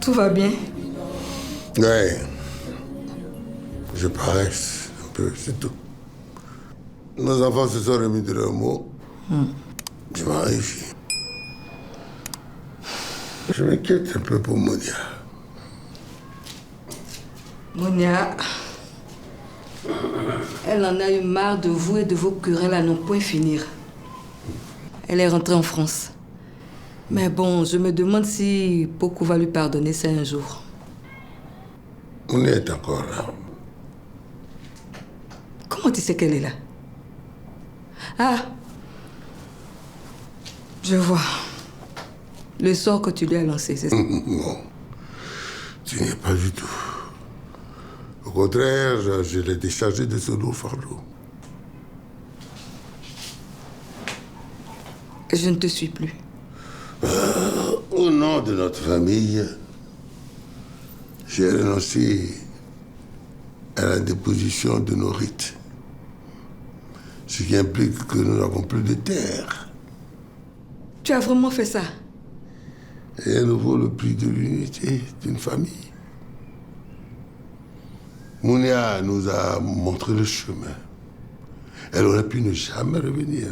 Tout va bien? Ouais. Je paresse un peu, c'est tout. Nos enfants se sont remis de leurs mots. Je m'enrichis. Je m'inquiète un peu pour Monia. Monia, elle en a eu marre de vous et de vos querelles à n'en point finir. Elle est rentrée en France. Mais bon, je me demande si Poku va lui pardonner ça un jour. Monia est encore là. Comment tu sais qu'elle est là? Ah, je vois. Le sort que tu lui as lancé, c'est ça? Non, tu n'y es pas du tout. Au contraire, je l'ai déchargé de ce lourd fardeau. Je ne te suis plus. Au nom de notre famille, j'ai renoncé à la déposition de nos rites. Ce qui implique que nous n'avons plus de terre. Tu as vraiment fait ça? Et à nouveau le prix de l'unité d'une famille. Mounia nous a montré le chemin. Elle aurait pu ne jamais revenir,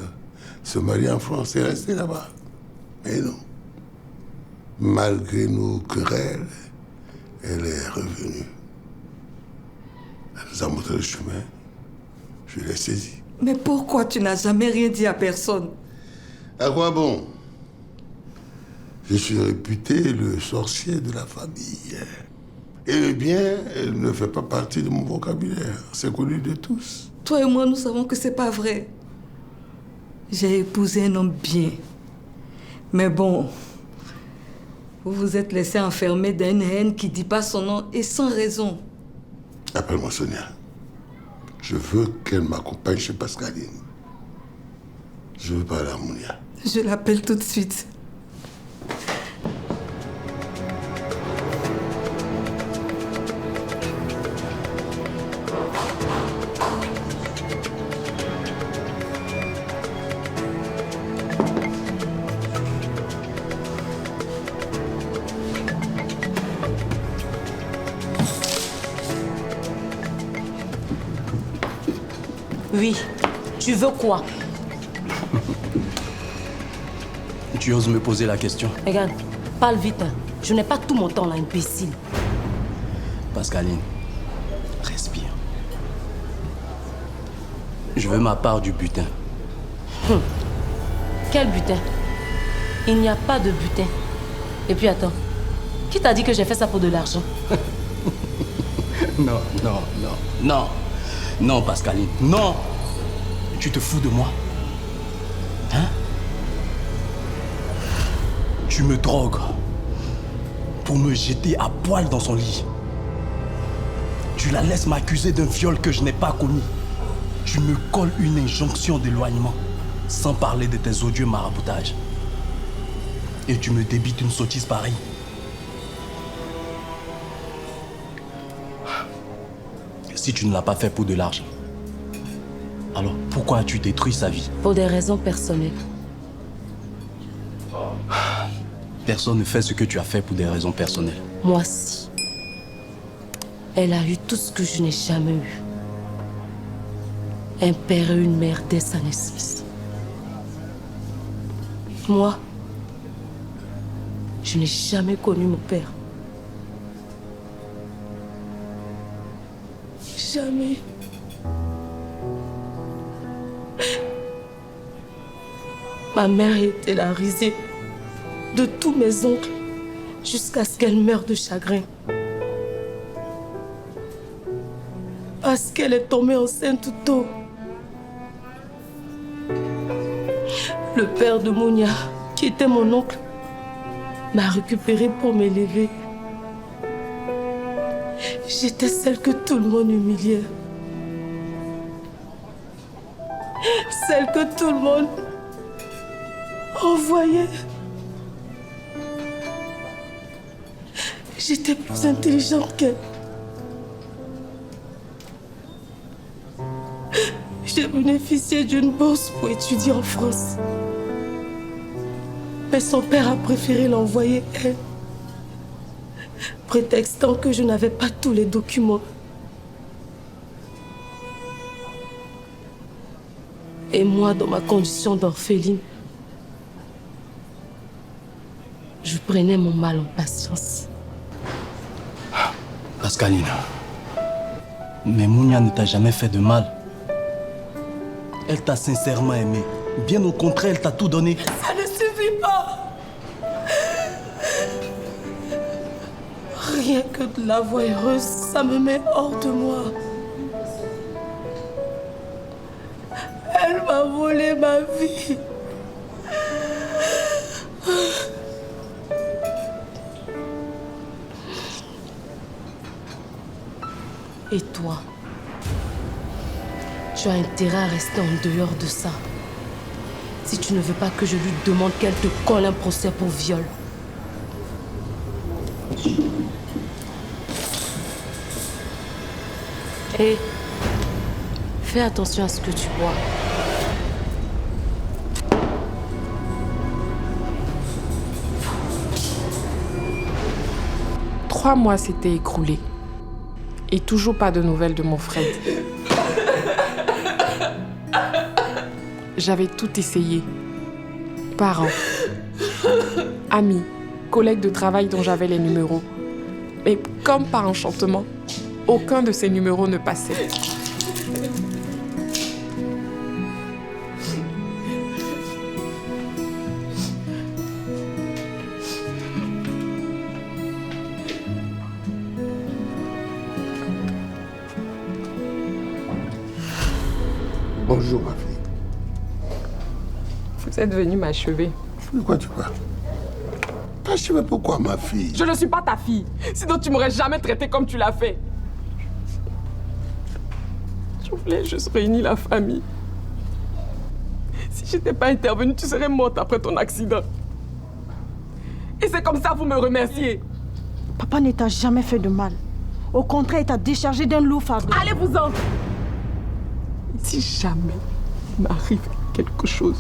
se marier en France et rester là-bas. Mais non. Malgré nos querelles, elle est revenue. Elle nous a montré le chemin. Je l'ai saisi. Mais pourquoi tu n'as jamais rien dit à personne? À quoi bon? Je suis réputé le sorcier de la famille. Et le bien, elle ne fait pas partie de mon vocabulaire. C'est connu de tous. Toi et moi, nous savons que c'est pas vrai. J'ai épousé un homme bien. Mais bon, vous vous êtes laissé enfermer dans une haine qui dit pas son nom et sans raison. Appelle-moi Sonia. Je veux qu'elle m'accompagne chez Pascaline. Je veux parler à Mounia. Je l'appelle tout de suite. Oui, tu veux quoi? Tu oses me poser la question? Regarde, parle vite. Hein. Je n'ai pas tout mon temps là, imbécile. Pascaline, respire. Je veux ma part du butin. Quel butin? Il n'y a pas de butin. Et puis attends, qui t'a dit que j'ai fait ça pour de l'argent? Non, non, non, non. Non, Pascaline, non. Tu te fous de moi? Hein? Tu me drogues pour me jeter à poil dans son lit. Tu la laisses m'accuser d'un viol que je n'ai pas commis. Tu me colles une injonction d'éloignement, sans parler de tes odieux maraboutages. Et tu me débites une sottise pareille. Si tu ne l'as pas fait pour de l'argent, alors pourquoi as-tu détruit sa vie? Pour des raisons personnelles. Personne ne fait ce que tu as fait pour des raisons personnelles. Moi, si. Elle a eu tout ce que je n'ai jamais eu. Un père et une mère dès sa naissance. Moi, je n'ai jamais connu mon père. Jamais. Ma mère était la risée de tous mes oncles jusqu'à ce qu'elle meure de chagrin. Parce qu'elle est tombée enceinte tout tôt. Le père de Mounia, qui était mon oncle, m'a récupérée pour m'élever. J'étais celle que tout le monde humiliait. Celle que tout le monde envoyait. J'étais plus intelligente qu'elle. J'ai bénéficié d'une bourse pour étudier en France. Mais son père a préféré l'envoyer elle, prétextant que je n'avais pas tous les documents. Et moi, dans ma condition d'orpheline, je prenais mon mal en patience. Pascaline, mais Mounia ne t'a jamais fait de mal. Elle t'a sincèrement aimé. Bien au contraire, elle t'a tout donné. Ça ne suffit pas. Rien que de la voir heureuse, ça me met hors de moi. Elle m'a volé ma vie. Et toi, tu as intérêt à rester en dehors de ça. Si tu ne veux pas que je lui demande qu'elle te colle un procès pour viol. Et fais attention à ce que tu bois. Trois mois s'étaient écoulés. Et toujours pas de nouvelles de mon Fred. J'avais tout essayé. Parents, amis, collègues de travail dont j'avais les numéros. Mais comme par enchantement, aucun de ces numéros ne passait. Bonjour, ma fille. Vous êtes venu m'achever. De quoi tu parles? T'acheves pourquoi, ma fille? Je ne suis pas ta fille. Sinon, tu m'aurais jamais traité comme tu l'as fait. Je voulais juste réunir la famille. Si je n'étais pas intervenue, tu serais morte après ton accident. Et c'est comme ça que vous me remerciez. Papa ne t'a jamais fait de mal. Au contraire, il t'a déchargé d'un lourd fardeau. Allez-vous-en! Si jamais il m'arrive quelque chose,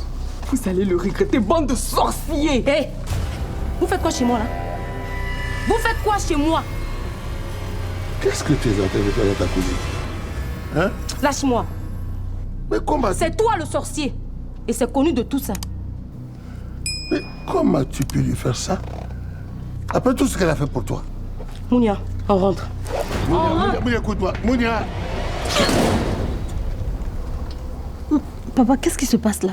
vous allez le regretter, bande de sorciers! Hé! Vous faites quoi chez moi, là? Vous faites quoi chez moi? Qu'est-ce que tu es en train de faire dans ta cousine? Hein? Lâche-moi. Mais comment... C'est toi le sorcier. Et c'est connu de tous. Mais comment tu peux lui faire ça? Après tout ce qu'elle a fait pour toi. Mounia, on rentre. Mounia, écoute-moi. Mounia! Papa, qu'est-ce qui se passe là?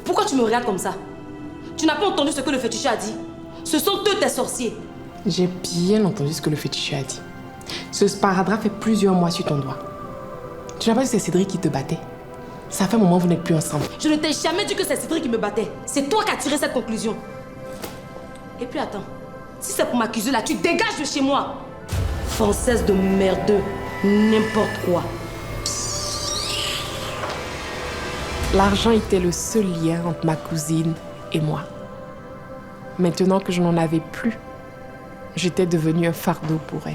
Pourquoi tu me regardes comme ça? Tu n'as pas entendu ce que le féticheur a dit? Ce sont eux tes sorciers. J'ai bien entendu ce que le féticheur a dit. Ce sparadrap fait plusieurs mois sur ton doigt. Tu n'as pas dit que c'est Cédric qui te battait? Ça fait un moment que vous n'êtes plus ensemble. Je ne t'ai jamais dit que c'est Cédric qui me battait. C'est toi qui as tiré cette conclusion. Et puis attends, si c'est pour m'accuser là, tu dégages de chez moi. Française de merdeux, n'importe quoi. L'argent était le seul lien entre ma cousine et moi. Maintenant que je n'en avais plus, j'étais devenue un fardeau pour elle.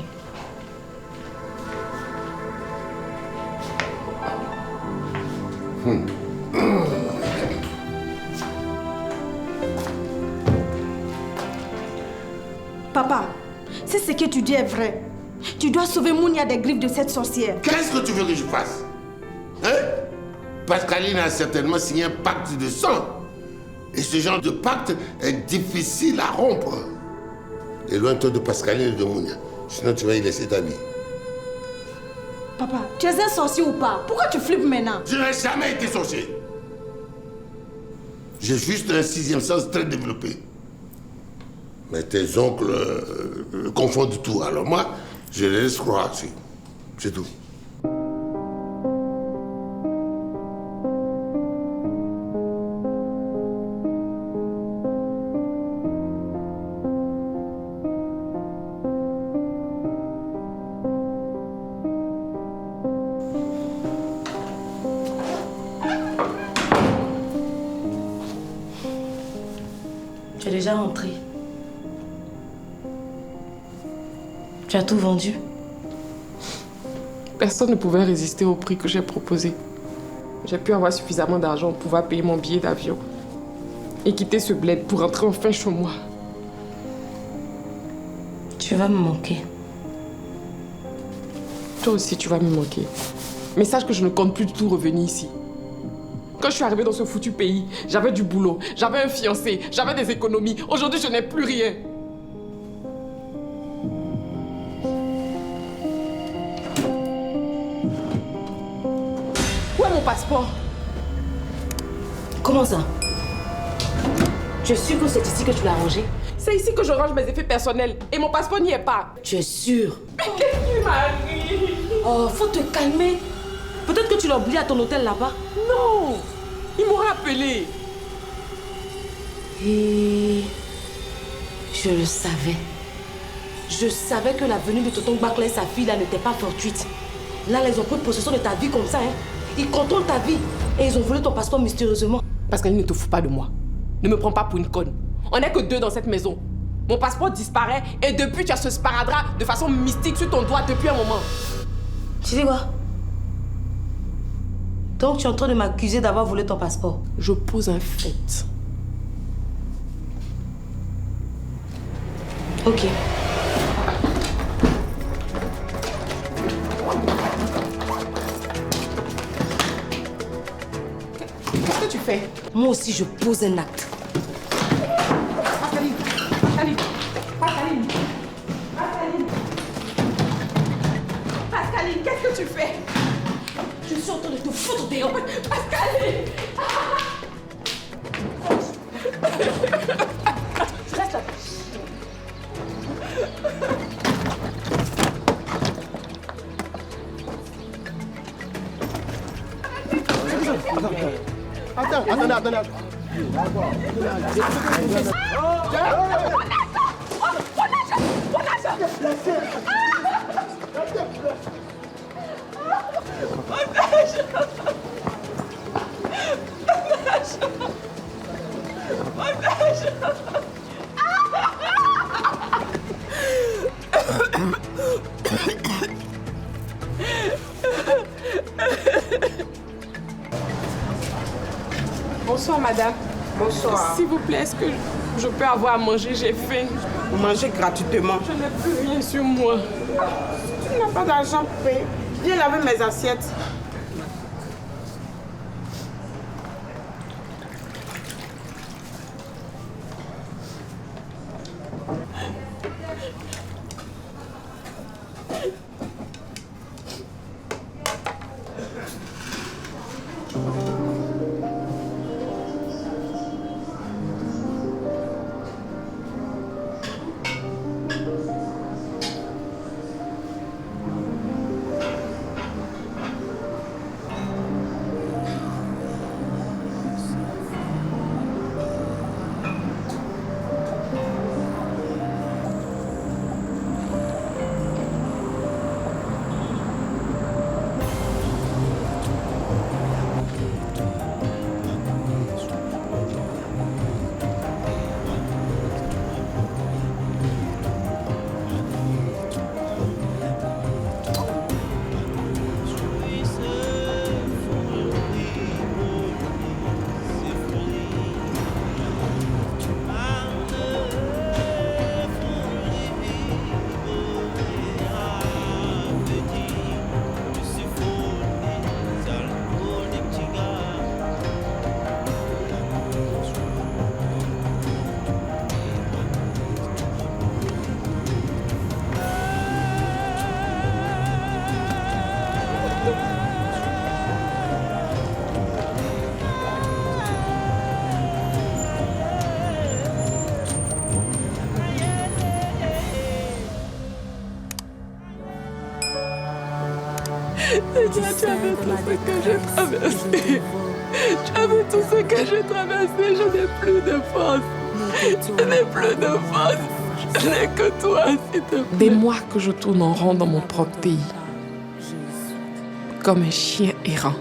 Papa, si ce que tu dis est vrai, tu dois sauver Mounia des griffes de cette sorcière. Qu'est-ce que tu veux que je fasse? Hein? Pascaline a certainement signé un pacte de sang. Et ce genre de pacte est difficile à rompre. Éloigne-toi de Pascaline et de Mounia. Sinon tu vas y laisser ta vie. Papa, tu es un sorcier ou pas? Pourquoi tu flippes maintenant? Je n'ai jamais été sorcier. J'ai juste un sixième sens très développé. Mais tes oncles confondent tout. Alors moi, je les laisse croire. C'est tout. Tu es déjà rentré. Tu as tout vendu. Personne ne pouvait résister au prix que j'ai proposé. J'ai pu avoir suffisamment d'argent pour pouvoir payer mon billet d'avion et quitter ce bled pour rentrer enfin chez moi. Tu vas me manquer. Toi aussi, tu vas me manquer. Mais sache que je ne compte plus du tout revenir ici. Quand je suis arrivée dans ce foutu pays, j'avais du boulot, j'avais un fiancé, j'avais des économies. Aujourd'hui, je n'ai plus rien. Où est mon passeport? Comment ça? Tu es sûr que c'est ici que tu l'as rangé? C'est ici que je range mes effets personnels et mon passeport n'y est pas. Tu es sûr? Mais qu'est-ce qui m'arrive? Oh, faut te calmer. Peut-être que tu l'as oublié à ton hôtel là-bas. Non! Il m'aurait appelé. Et je le savais. Je savais que la venue de Tonton Bakla et sa fille là n'était pas fortuite. Là, ils ont pris possession de ta vie comme ça, hein. Ils contrôlent ta vie. Et ils ont volé ton passeport mystérieusement. Pascaline, ne te fous pas de moi. Ne me prends pas pour une conne. On n'est que deux dans cette maison. Mon passeport disparaît et depuis tu as ce sparadrap de façon mystique sur ton doigt depuis un moment. Tu sais quoi? Donc tu es en train de m'accuser d'avoir volé ton passeport. Je pose un fait. Ok. Qu'est-ce que tu fais? Moi aussi, je pose un acte. Pascaline, Pascaline, Pascaline, Pascaline. Pascaline, qu'est-ce que tu fais? Je suis en train de te foutre dehors. Pascaline! Reste là. Attendez. Bonsoir, madame. Bonsoir. S'il vous plaît, est-ce que je peux avoir à manger? J'ai faim. Mangez gratuitement. Je n'ai plus rien sur moi. Tu n'as pas d'argent, paye. Viens laver mes assiettes. Tu avais tout ce que j'ai traversé. Tu avais tout ce que j'ai traversé. Je n'ai plus de force. Je n'ai plus de force. Je n'ai que toi, s'il te plaît. Des mois que je tourne en rond dans mon propre pays. Comme un chien errant.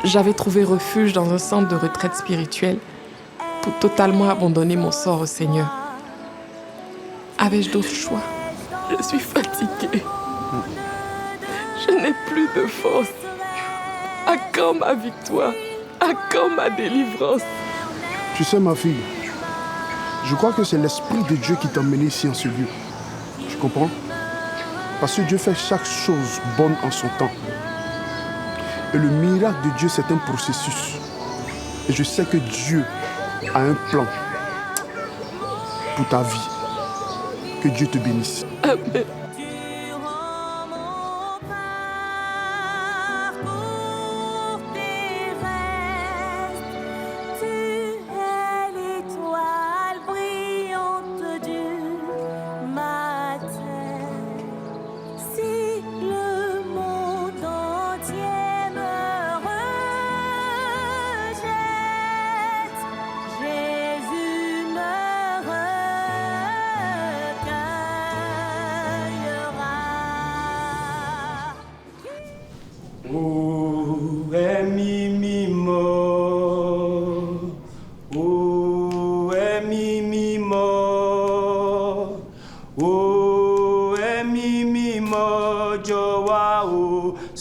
J'avais trouvé refuge dans un centre de retraite spirituelle. pour totalement abandonner mon sort au Seigneur. Avais-je d'autres choix? Je suis fatiguée. Je n'ai plus de force. À quand ma victoire? À quand ma délivrance? Tu sais, ma fille, je crois que c'est l'Esprit de Dieu qui t'a mené ici en ce lieu. Tu comprends? Parce que Dieu fait chaque chose bonne en son temps. Et le miracle de Dieu, c'est un processus. Et je sais que Dieu a un plan pour ta vie. Que Dieu te bénisse. Amen.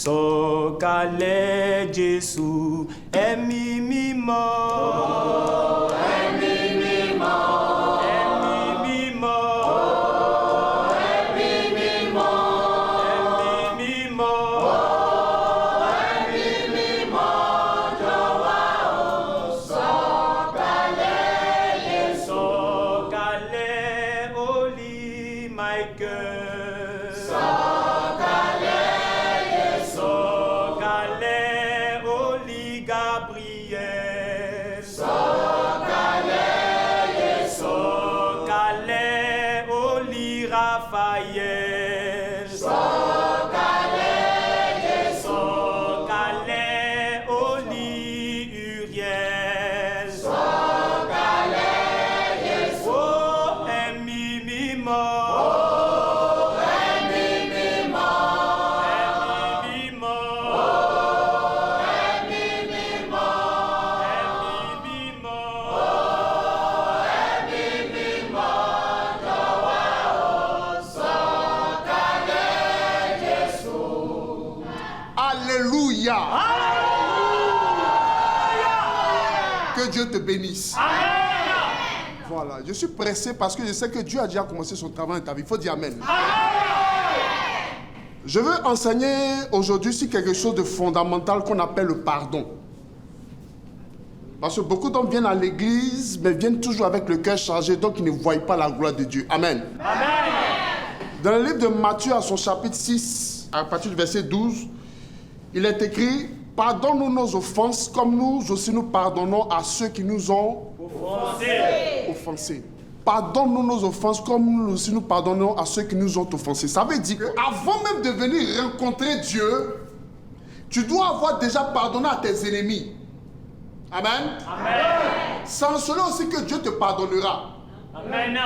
Sọ̀kalẹ̀ Jésù, ẹ̀mí mímọ́. Ẹ̀mí mímọ́. Ẹ̀mí mímọ́. Ẹ̀mí mímọ́. Ẹ̀mí mímọ́. Ẹ̀mí mímọ́. Jọ̀wọ́ sọ̀kalẹ̀ Jésù. Sọ̀kalẹ̀ Holy Michael. Raphaël, Sọ̀kalẹ̀, Sọ̀kalẹ̀, Oli Uriel, Sọ̀kalẹ̀, oh ẹ̀mí mímọ́, oh ẹ̀mí mímọ́, ẹ̀mí mímọ́, oh ẹ̀mí mímọ́, ẹ̀mí mímọ́, oh ẹ̀mí mímọ́. Alléluia. Que Dieu te bénisse. Amen. Voilà, je suis pressé parce que je sais que Dieu a déjà commencé son travail dans ta vie. Il faut dire Amen. Amen. Je veux enseigner aujourd'hui sur quelque chose de fondamental qu'on appelle le pardon. Parce que beaucoup d'hommes viennent à l'église, mais viennent toujours avec le cœur chargé, donc ils ne voient pas la gloire de Dieu. Amen. Amen. Dans le livre de Matthieu, à son chapitre 6, à partir du verset 12, il est écrit « Pardonne-nous nos offenses, comme nous aussi nous pardonnons à ceux qui nous ont offensés. » Pardonne-nous nos offenses, comme nous aussi nous pardonnons à ceux qui nous ont offensés. Ça veut dire qu'avant même de venir rencontrer Dieu, tu dois avoir déjà pardonné à tes ennemis. Amen. Amen. C'est en cela aussi que Dieu te pardonnera. Amen.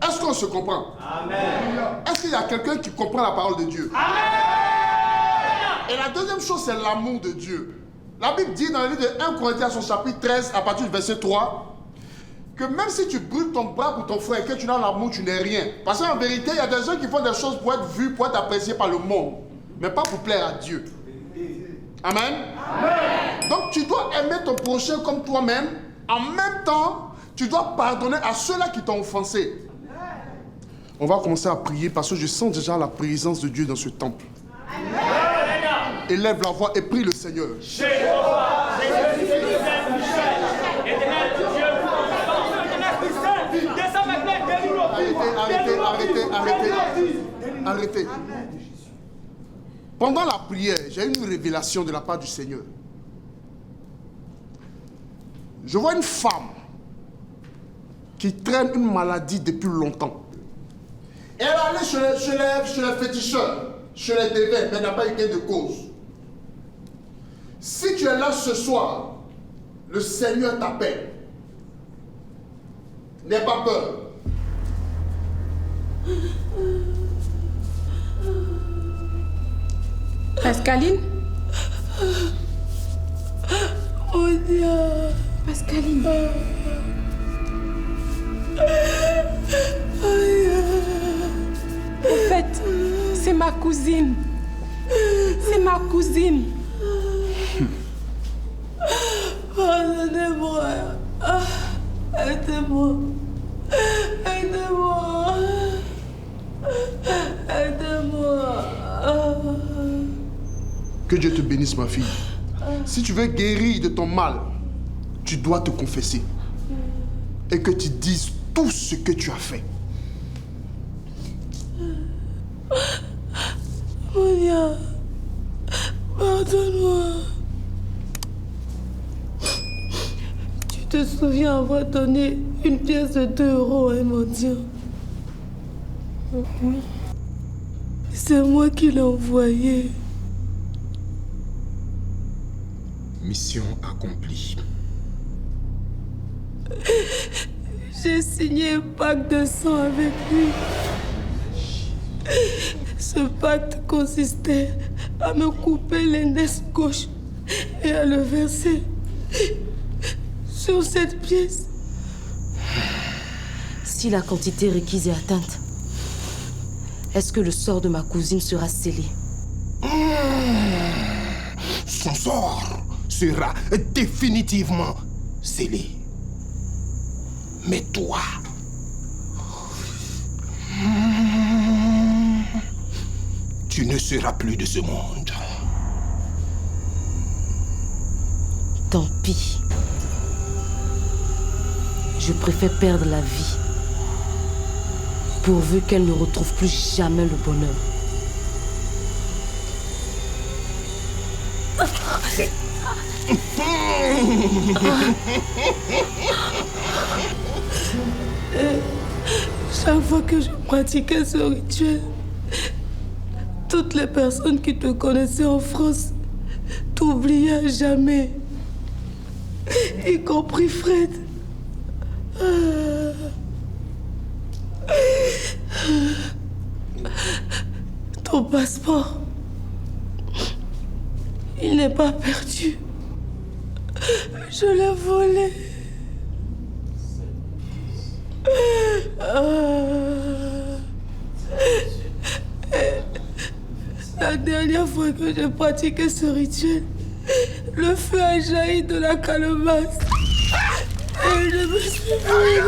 Est-ce qu'on se comprend? Amen. Est-ce qu'il y a quelqu'un qui comprend la parole de Dieu? Amen. Et la deuxième chose, c'est l'amour de Dieu. La Bible dit dans le livre de 1 Corinthiens, son chapitre 13, à partir du verset 3, que même si tu brûles ton bras pour ton frère et que tu n'as l'amour, tu n'es rien. Parce qu'en vérité, il y a des gens qui font des choses pour être vus, pour être appréciés par le monde, mais pas pour plaire à Dieu. Amen. Amen. Donc tu dois aimer ton prochain comme toi-même. En même temps, tu dois pardonner à ceux-là qui t'ont offensé. On va commencer à prier parce que je sens déjà la présence de Dieu dans ce temple. Amen. Élève la voix et prie le Seigneur. Arrêtez. Pendant la prière, j'ai eu une révélation de la part du Seigneur. Je vois une femme qui traîne une maladie depuis longtemps. Elle est allée chez les féticheurs, chez les dévers, mais elle n'a pas eu gain de cause. Si tu es là ce soir, le Seigneur t'appelle. N'aie pas peur. Pascaline? Oh Dieu. Pascaline. En fait, c'est ma cousine. C'est ma cousine. Pardonnez-moi. Aidez-moi. Aidez-moi. Aidez-moi. Que Dieu te bénisse, ma fille. Si tu veux guérir de ton mal, tu dois te confesser. Et que tu dises tout ce que tu as fait. Monia, pardonne-moi. Tu te souviens avoir donné une pièce de 2 € à un mendiant? Oui. C'est moi qui l'ai envoyé. Mission accomplie. J'ai signé un pacte de sang avec lui. Ce pacte consistait à me couper l'index gauche et à le verser sur cette pièce. Si la quantité requise est atteinte, est-ce que le sort de ma cousine sera scellé? Son sort sera définitivement scellé. Mais toi, tu ne seras plus de ce monde. Tant pis. Je préfère perdre la vie, pourvu qu'elle ne retrouve plus jamais le bonheur. Chaque fois que je pratiquais ce rituel, toutes les personnes qui te connaissaient en France t'oubliaient à jamais, y compris Fred. Ton passeport, il n'est pas perdu. Je l'ai volé. La dernière fois que j'ai pratiqué ce rituel, le feu a jailli de la calebasse. Et je me suis brûlée.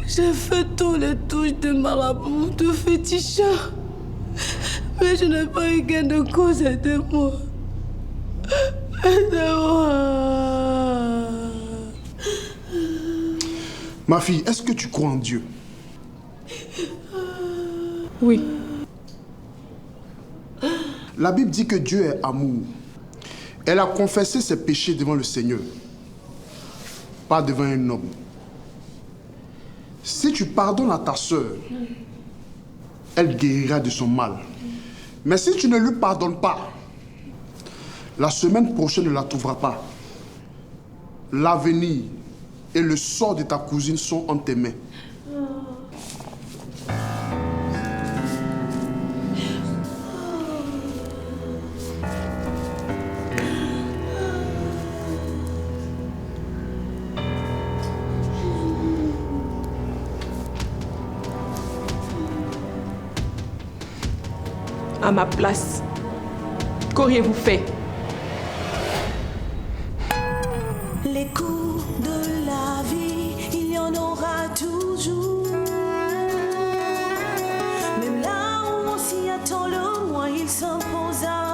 J'ai fait tous les touches de marabout, de féticheur. Mais je n'ai pas eu gain de cause. Aidez-moi. Aidez-moi. Ma fille, est-ce que tu crois en Dieu? Oui. La Bible dit que Dieu est amour. Elle a confessé ses péchés devant le Seigneur, pas devant un homme. Si tu pardonnes à ta sœur, elle guérira de son mal. Mais si tu ne lui pardonnes pas, la semaine prochaine ne la trouvera pas. L'avenir et le sort de ta cousine sont entre tes mains. À ma place, qu'auriez-vous fait? Les coups de la vie, il y en aura toujours. Même là où on s'y attend le moins, il s'impose à